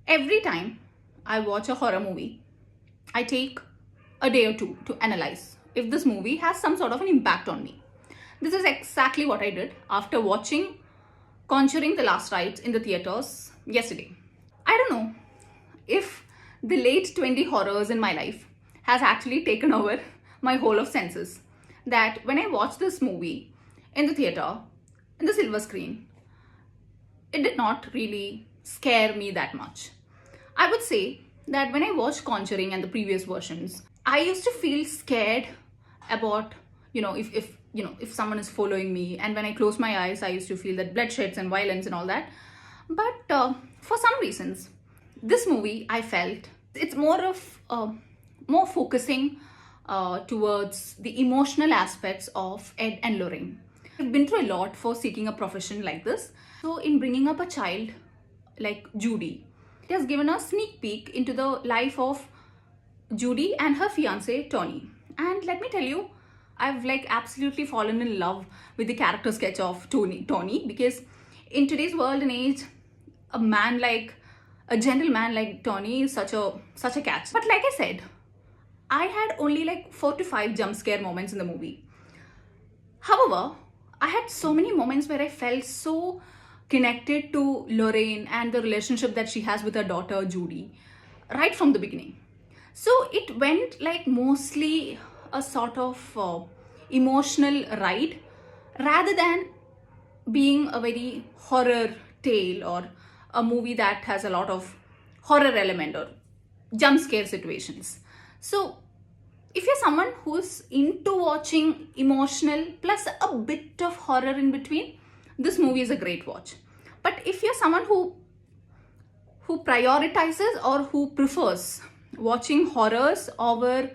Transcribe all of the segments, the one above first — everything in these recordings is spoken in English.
Every time I watch a horror movie, I take a day or two to analyze if this movie has some sort of an impact on me. This is exactly what I did after watching Conjuring the Last Rites in the theaters yesterday. I don't know if the late 20 horrors in my life has actually taken over my whole of senses. That when I watched this movie in the theater, in the silver screen, it did not really scare me that much. I would say that when I watched Conjuring and the previous versions, I used to feel scared about, if someone is following me, and when I close my eyes, I used to feel that bloodsheds and violence and all that. But for some reasons, this movie, I felt it's more focusing towards the emotional aspects of Ed and Lorraine. I've been through a lot for seeking a profession like this. So in bringing up a child like Judy, it has given a sneak peek into the life of Judy and her fiance Tony. And let me tell you, I've absolutely fallen in love with the character sketch of Tony, because in today's world and age, a gentleman like Tony is such a catch. But like I said, I had only 4 to 5 jump scare moments in the movie. However, I had so many moments where I felt so connected to Lorraine and the relationship that she has with her daughter Judy right from the beginning. So it went mostly a sort of emotional ride rather than being a very horror tale or a movie that has a lot of horror element or jump scare situations. So if you're someone who's into watching emotional plus a bit of horror in between, this movie is a great watch. But if you're someone who prioritizes or who prefers watching horrors over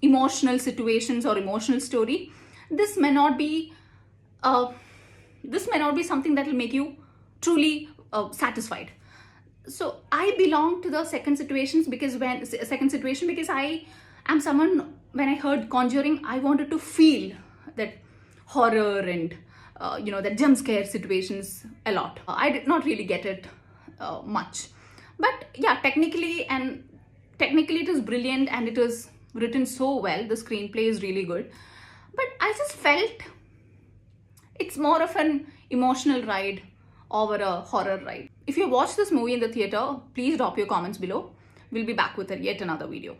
emotional situations or emotional story, this may not be something that will make you truly satisfied. So I belong to the second situation because I am someone, when I heard Conjuring, I wanted to feel that horror and that jump scare situations a lot. I did not really get it much, but yeah, technically it is brilliant and it is written so well. The screenplay is really good, but I just felt it's more of an emotional ride over a horror ride. If you watch this movie in the theater, please drop your comments below. We'll be back with yet another video.